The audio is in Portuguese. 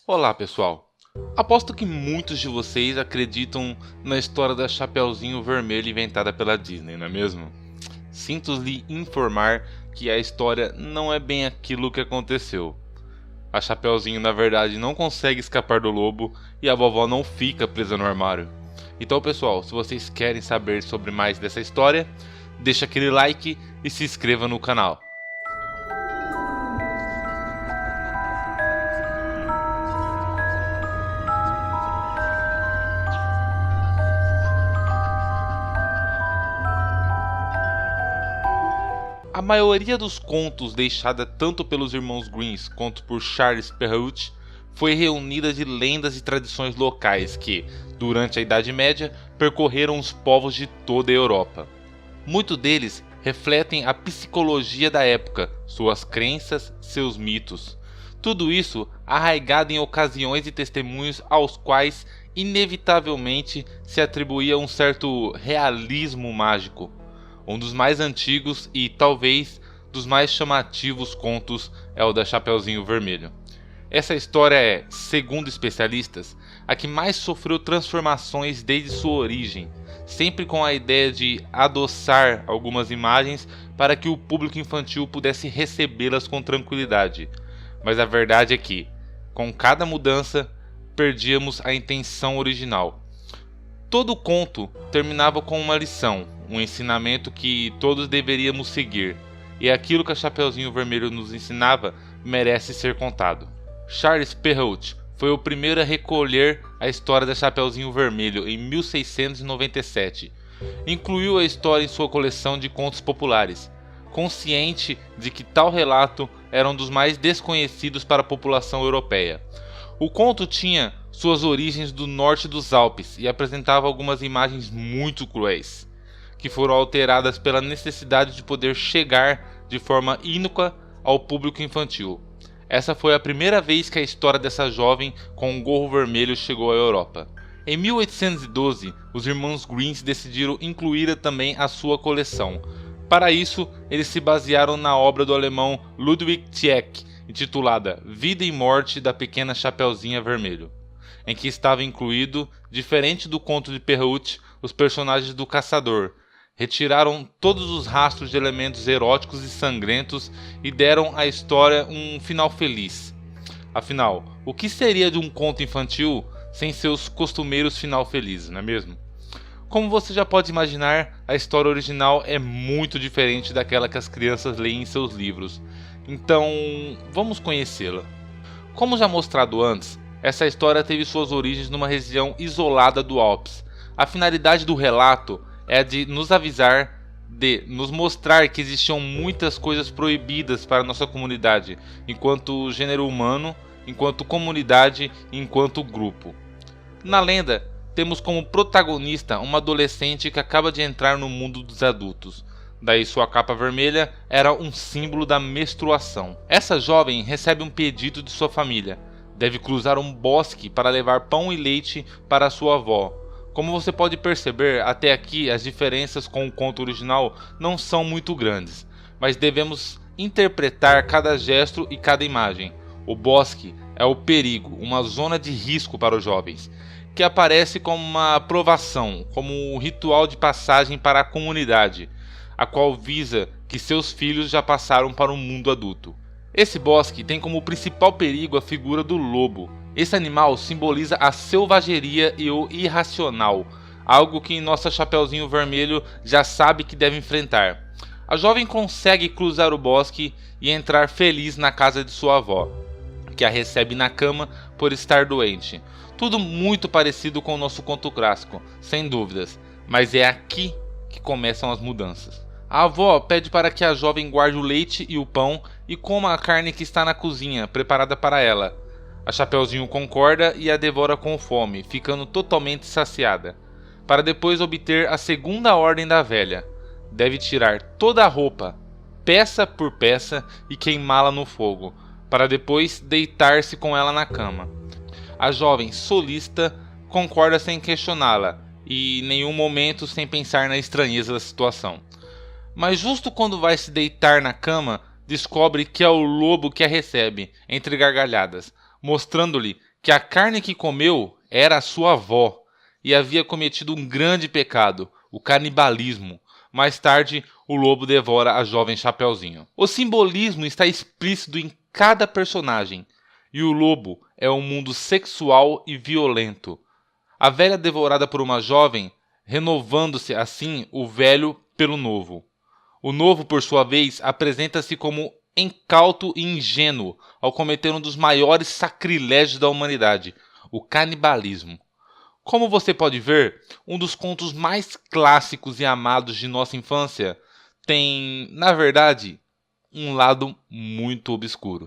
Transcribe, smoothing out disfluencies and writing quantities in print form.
Olá pessoal, aposto que muitos de vocês acreditam na história da Chapeuzinho Vermelho inventada pela Disney, não é mesmo? Sinto lhe informar que a história não é bem aquilo que aconteceu. A Chapeuzinho na verdade não consegue escapar do lobo e a vovó não fica presa no armário. Então pessoal, se vocês querem saber sobre mais dessa história, deixa aquele like e se inscreva no canal. A maioria dos contos deixada tanto pelos irmãos Grimm quanto por Charles Perrault foi reunida de lendas e tradições locais que, durante a Idade Média, percorreram os povos de toda a Europa. Muitos deles refletem a psicologia da época, suas crenças, seus mitos. Tudo isso arraigado em ocasiões e testemunhos aos quais, inevitavelmente, se atribuía um certo realismo mágico. Um dos mais antigos e, talvez, dos mais chamativos contos é o da Chapeuzinho Vermelho. Essa história é, segundo especialistas, a que mais sofreu transformações desde sua origem, sempre com a ideia de adoçar algumas imagens para que o público infantil pudesse recebê-las com tranquilidade. Mas a verdade é que, com cada mudança, perdíamos a intenção original. Todo conto terminava com uma lição, um ensinamento que todos deveríamos seguir, e aquilo que a Chapeuzinho Vermelho nos ensinava merece ser contado. Charles Perrault foi o primeiro a recolher a história da Chapeuzinho Vermelho em 1697. Incluiu a história em sua coleção de contos populares, consciente de que tal relato era um dos mais desconhecidos para a população europeia. O conto tinha suas origens do norte dos Alpes e apresentava algumas imagens muito cruéis, que foram alteradas pela necessidade de poder chegar de forma inúqua ao público infantil. Essa foi a primeira vez que a história dessa jovem com um gorro vermelho chegou à Europa. Em 1812, os irmãos Grimm decidiram incluí-la também à sua coleção. Para isso, eles se basearam na obra do alemão Ludwig Tieck, intitulada Vida e Morte da Pequena Chapeuzinha Vermelho, em que estava incluído, diferente do conto de Perrault, os personagens do caçador. Retiraram todos os rastros de elementos eróticos e sangrentos e deram à história um final feliz. Afinal, o que seria de um conto infantil sem seus costumeiros final felizes, não é mesmo? Como você já pode imaginar, a história original é muito diferente daquela que as crianças leem em seus livros. Então, vamos conhecê-la. Como já mostrado antes, essa história teve suas origens numa região isolada do Alpes. A finalidade do relato é a de nos avisar, de nos mostrar que existiam muitas coisas proibidas para nossa comunidade, enquanto gênero humano, enquanto comunidade e enquanto grupo. Na lenda, temos como protagonista uma adolescente que acaba de entrar no mundo dos adultos. Daí sua capa vermelha era um símbolo da menstruação. Essa jovem recebe um pedido de sua família. Deve cruzar um bosque para levar pão e leite para sua avó. Como você pode perceber, até aqui as diferenças com o conto original não são muito grandes, mas devemos interpretar cada gesto e cada imagem. O bosque é o perigo, uma zona de risco para os jovens, que aparece como uma provação, como um ritual de passagem para a comunidade, a qual visa que seus filhos já passaram para o mundo adulto. Esse bosque tem como principal perigo a figura do lobo. Esse animal simboliza a selvageria e o irracional, algo que nossa Chapeuzinho Vermelho já sabe que deve enfrentar. A jovem consegue cruzar o bosque e entrar feliz na casa de sua avó, que a recebe na cama por estar doente. Tudo muito parecido com o nosso conto clássico, sem dúvidas, mas é aqui que começam as mudanças. A avó pede para que a jovem guarde o leite e o pão e coma a carne que está na cozinha, preparada para ela. A Chapeuzinho concorda e a devora com fome, ficando totalmente saciada, para depois obter a segunda ordem da velha. Deve tirar toda a roupa, peça por peça, e queimá-la no fogo, para depois deitar-se com ela na cama. A jovem solista concorda sem questioná-la, e em nenhum momento sem pensar na estranheza da situação. Mas justo quando vai se deitar na cama, descobre que é o lobo que a recebe, entre gargalhadas. mostrando-lhe que a carne que comeu era a sua avó e havia cometido um grande pecado, o canibalismo. Mais tarde, o lobo devora a jovem Chapeuzinho. O simbolismo está explícito em cada personagem, e o lobo é um mundo sexual e violento. A velha devorada por uma jovem, renovando-se assim o velho pelo novo. O novo, por sua vez, apresenta-se como incauto e ingênuo ao cometer um dos maiores sacrilégios da humanidade, o canibalismo. Como você pode ver, um dos contos mais clássicos e amados de nossa infância tem, na verdade, um lado muito obscuro.